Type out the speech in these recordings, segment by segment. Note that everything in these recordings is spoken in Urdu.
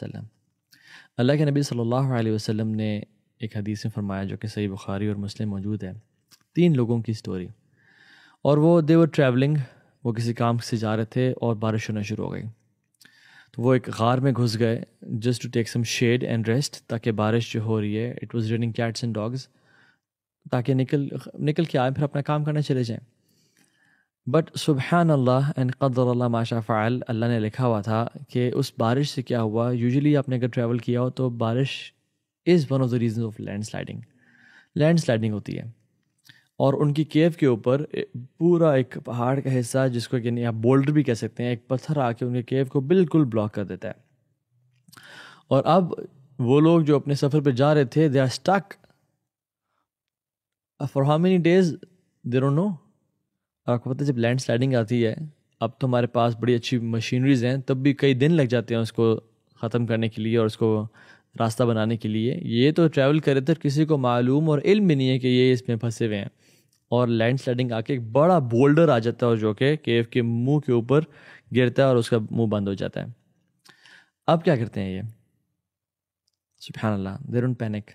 وسلم۔ اللہ کے نبی صلی اللہ علیہ وسلم نے ایک حدیث میں فرمایا جو کہ صحیح بخاری اور مسلم موجود ہے، 3 لوگوں کی سٹوری، اور وہ دے ور ٹریولنگ، وہ کسی کام سے جا رہے تھے اور بارش ہونا شروع ہو گئی، تو وہ ایک غار میں گھس گئے just to take some shade and rest, تاکہ بارش جو ہو رہی ہے it was raining cats and dogs, تاکہ نکل کے آئے پھر اپنا کام کرنے چلے جائیں۔ بٹ سبحان اللہ اینڈ قدر اللہ ما شاء فعل، اللہ نے لکھا ہوا تھا کہ اس بارش سے کیا ہوا، یوزلی آپ نے اگر ٹریول کیا ہو تو بارش is one of the reasons of land sliding ہوتی ہے، اور ان کی کیو کے اوپر پورا ایک پہاڑ کا حصہ جس کو یعنی آپ بولڈر بھی کہہ سکتے ہیں، ایک پتھر آ کے ان کے کیو کو بالکل بلاک کر دیتا ہے، اور اب وہ لوگ جو اپنے سفر پہ جا رہے تھے they are stuck for how many days they don't know. آپ کو پتہ ہے جب لینڈ سلائڈنگ آتی ہے، اب تو ہمارے پاس بڑی اچھی مشینریز ہیں، تب بھی کئی دن لگ جاتے ہیں اس کو ختم کرنے کے لیے اور اس کو راستہ بنانے کے لیے۔ یہ تو ٹریول کرے تھے، کسی کو معلوم اور علم بھی نہیں ہے کہ یہ اس میں پھنسے ہوئے ہیں، اور لینڈ سلائڈنگ آ کے ایک بڑا بولڈر آ جاتا ہے اور جو کہ کیو کے منہ کے اوپر گرتا ہے اور اس کا منہ بند ہو جاتا ہے۔ اب کیا کرتے ہیں یہ؟ سبحان اللہ، دے ڈونٹ پینک۔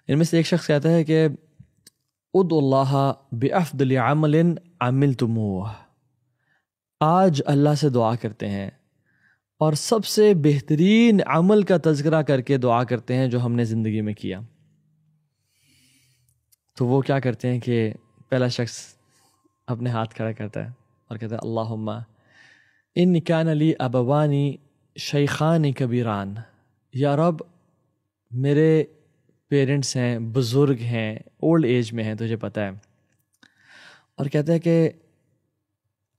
ان میں سے ایک شخص کہتا ہے کہ ادعوا اللہ بافضل عمل عملتموہ، آج اللہ سے دعا کرتے ہیں اور سب سے بہترین عمل کا تذکرہ کر کے دعا کرتے ہیں جو ہم نے زندگی میں کیا۔ تو وہ کیا کرتے ہیں کہ پہلا شخص اپنے ہاتھ کھڑا کرتا ہے اور کہتا ہے اللہم ان کان لی ابوانی شیخان کبیران، یا رب میرے پیرنٹس ہیں، بزرگ ہیں، اولڈ ایج میں ہیں، تجھے پتہ ہے، اور کہتا ہے کہ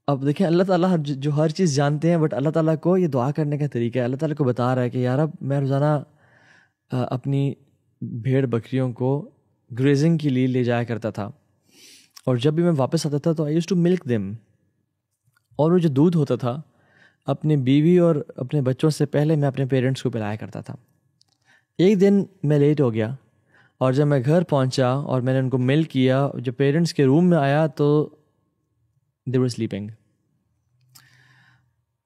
اب دیکھیں اللہ تعالیٰ جو ہر چیز جانتے ہیں، بٹ اللہ تعالیٰ کو یہ دعا کرنے کا طریقہ ہے، اللہ تعالیٰ کو بتا رہا ہے کہ یا رب میں روزانہ اپنی بھیڑ بکریوں کو گریزنگ کے لیے لے جایا کرتا تھا، اور جب بھی میں واپس آتا تھا تو I used to milk them, اور وہ جو دودھ ہوتا تھا اپنی بیوی اور اپنے بچوں سے پہلے میں اپنے پیرنٹس کو پلایا کرتا تھا۔ ایک دن میں لیٹ ہو گیا، اور جب میں گھر پہنچا اور میں نے ان کو ملک کیا، جب پیرنٹس کے روم میں آیا تو they were sleeping۔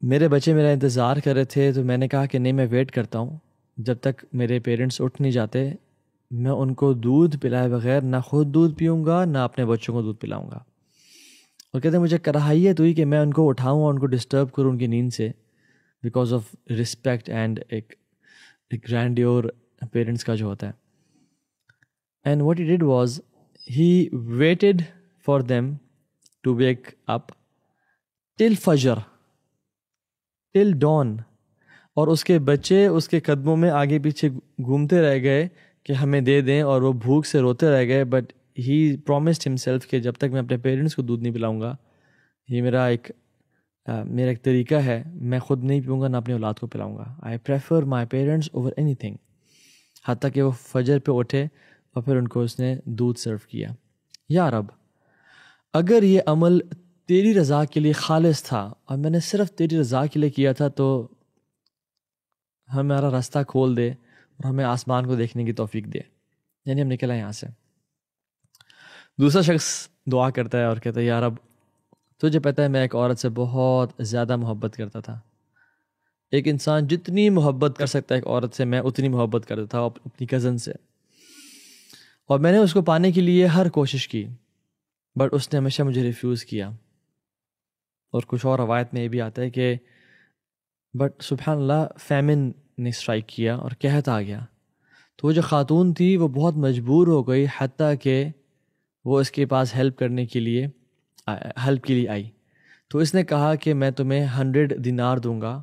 میرے بچے میرا انتظار کر رہے تھے، تو میں نے کہا کہ نہیں، میں ویٹ کرتا ہوں جب تک میرے پیرنٹس اٹھ نہیں جاتے، میں ان کو دودھ پلائے بغیر نہ خود دودھ پیوں گا نہ اپنے بچوں کو دودھ پلاؤں گا۔ اور کہتے ہیں مجھے کراہیت ہوئی کہ میں ان کو اٹھاؤں اور ان کو ڈسٹرب کروں ان کی نیند سے، بیکاز آف رسپیکٹ اینڈ ایک گرینڈیور پیرنٹس کا جو ہوتا ہے۔ And what he did was he waited for them to wake up till فجر، ٹل ڈان، اور اس کے بچے اس کے قدموں میں آگے پیچھے گھومتے رہ گئے کہ ہمیں دے دیں، اور وہ بھوک سے روتے رہ گئے، بٹ ہی پرومسڈ ہمسیلف کہ جب تک میں اپنے پیرنٹس کو دودھ نہیں پلاؤں گا، یہ میرا ایک طریقہ ہے، میں خود نہیں پیوں گا نہ اپنی اولاد کو پلاؤں گا، I prefer my parents over anything, حتیٰ کہ وہ فجر پہ اٹھے اور پھر ان کو اس نے دودھ سرو کیا۔ یا رب اگر یہ عمل تیری رضا کے لیے خالص تھا اور میں نے صرف تیری رضا کے لیے کیا تھا، تو ہمارا راستہ کھول دے اور ہمیں آسمان کو دیکھنے کی توفیق دے، یعنی ہم نکل آئے یہاں سے۔ دوسرا شخص دعا کرتا ہے اور کہتا ہے یا رب تجھے پتہ ہے میں ایک عورت سے بہت زیادہ محبت کرتا تھا، ایک انسان جتنی محبت کر سکتا ہے ایک عورت سے، میں اتنی محبت کرتا تھا اپنی کزن سے، اور میں نے اس کو پانے کے لیے ہر کوشش کی، بٹ اس نے ہمیشہ مجھے ریفیوز کیا۔ اور کچھ اور روایت میں یہ بھی آتا ہے کہ بٹ سبحان اللہ فیمن نے اسٹرائک کیا اور قحط آ گیا، تو وہ جو خاتون تھی وہ بہت مجبور ہو گئی، حتیٰ کہ وہ اس کے پاس ہیلپ کے لیے آئی، تو اس نے کہا کہ میں تمہیں 100 دینار دوں گا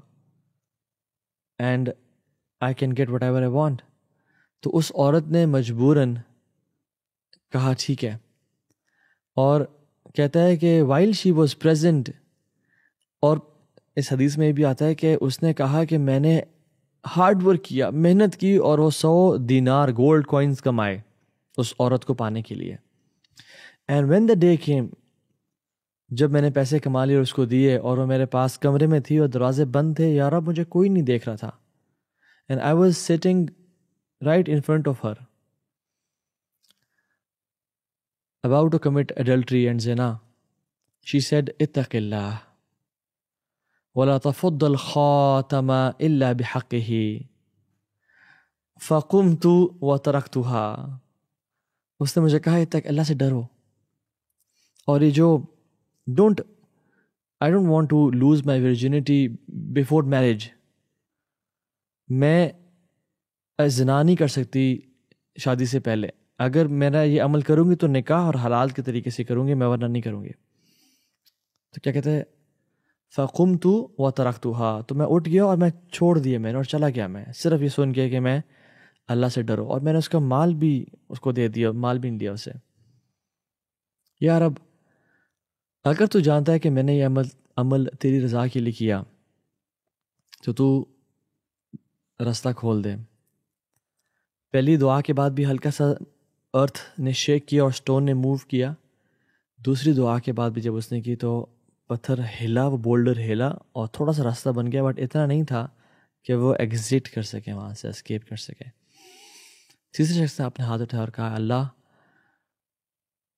and I can get whatever I want. تو اس عورت نے مجبوراً کہا ٹھیک ہے، اور کہتا ہے کہ وائل شی واز پریزنٹ، اور اس حدیث میں بھی آتا ہے کہ اس نے کہا کہ میں نے ہارڈ ورک کیا، محنت کی، اور وہ 100 دینار گولڈ کوائنز کمائے اس عورت کو پانے کے لیے۔ And when the day came, جب میں نے پیسے کما لیے اور اس کو دیے، اور وہ میرے پاس کمرے میں تھی اور دروازے بند تھے، یا رب مجھے کوئی نہیں دیکھ رہا تھا، and I was sitting right in front of her about to commit adultery and zina, she said اتق اللہ، وَلَا تَفُضَّ الْخَاتَمَ إِلَّا بِحَقِّهِ فَقُمْتُ وَتَرَكْتُهَا. اس نے مجھے کہا تک اللہ سے ڈرو، اور یہ جو I don't want to lose my virginity before marriage. میں زنا نہیں کر سکتی شادی سے پہلے. اگر میرا یہ عمل کروں گی تو نکاح اور حلال کے طریقے سے کروں گی، میں ورنہ نہیں کروں گی. تو کیا کہتے ہیں فَقُمْتُ وَتَرَكْتُهَا، تو میں اٹھ گیا اور میں چھوڑ دیا میں نے اور چلا گیا. میں صرف یہ سن کے کہ میں اللہ سے ڈرو، اور میں نے اس کا مال بھی اس کو دے دیا، مال بھی نہیں دیا اسے. یا رب، اگر تو جانتا ہے کہ میں نے یہ عمل تیری رضا کے لیے کیا تو راستہ کھول دے. پہلی دعا کے بعد بھی ہلکا سا ارتھ نے شیک کیا اور سٹون نے موو کیا. دوسری دعا کے بعد بھی جب اس نے کی تو پتھر ہلا، وہ بولڈر ہلا اور تھوڑا سا راستہ بن گیا، بٹ اتنا نہیں تھا کہ وہ ایگزٹ کر سکے، وہاں سے اسکیپ کر سکے. تیسرے شخص نے اپنے ہاتھ اٹھایا اور کہا اللہ،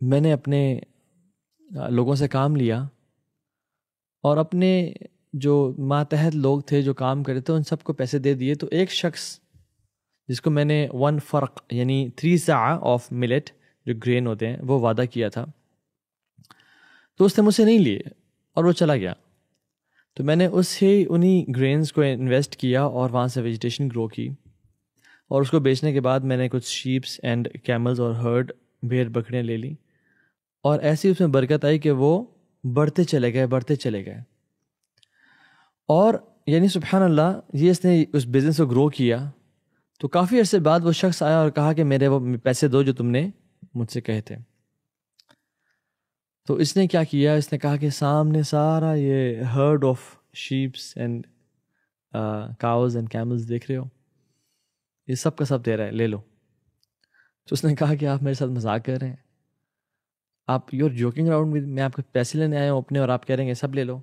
میں نے اپنے لوگوں سے کام لیا اور اپنے جو ماتحت لوگ تھے جو کام کرے تھے ان سب کو پیسے دے دیے، تو ایک شخص جس کو میں نے 1 فرق یعنی 3 ساع آف ملٹ جو گرین ہوتے ہیں وہ وعدہ کیا تھا، تو اس نے مجھ سے نہیں لیے اور وہ چلا گیا. تو میں نے انہی گرینز کو انویسٹ کیا اور وہاں سے ویجیٹیشن گرو کی، اور اس کو بیچنے کے بعد میں نے کچھ شیپس اینڈ کیملز اور ہرڈ بھیڑ بکریاں لے لی، اور ایسی اس میں برکت آئی کہ وہ بڑھتے چلے گئے. اور یعنی سبحان اللہ، یہ اس نے اس بزنس کو گرو کیا. تو کافی عرصے بعد وہ شخص آیا اور کہا کہ میرے وہ پیسے دو جو تم نے مجھ سے کہے تھے. تو اس نے کیا کیا، اس نے کہا کہ سامنے سارا یہ heard of shapes and cows and camels دیکھ رہے ہو، یہ سب کا سب دے رہا ہے، لے لو. تو اس نے کہا کہ آپ میرے ساتھ مذاق کر رہے ہیں، آپ you are joking around with, میں آپ کے پیسے لینے آیا ہوں اپنے اور آپ کہہ رہے ہیں سب لے لو.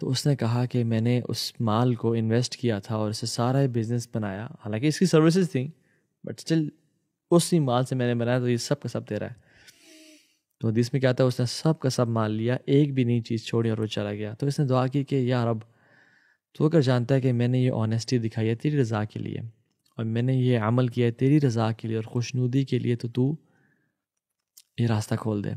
تو اس نے کہا کہ میں نے اس مال کو انویسٹ کیا تھا اور اسے سارا بزنس بنایا، حالانکہ اس کی سروسز تھیں بٹ اسٹل اسی مال سے میں نے بنایا، تو یہ سب کا سب دے رہا ہے. تو حدیث میں کیا تھا، اس نے سب کا سب مال لیا، ایک بھی نئی چیز چھوڑی اور وہ چلا گیا. تو اس نے دعا کی کہ یا رب، تو اگر جانتا ہے کہ میں نے یہ آنیسٹی دکھائی ہے تیری رضا کے لیے، اور میں نے یہ عمل کیا ہے تیری رضا کے لیے اور خوشنودی کے لیے، تو یہ راستہ کھول دے.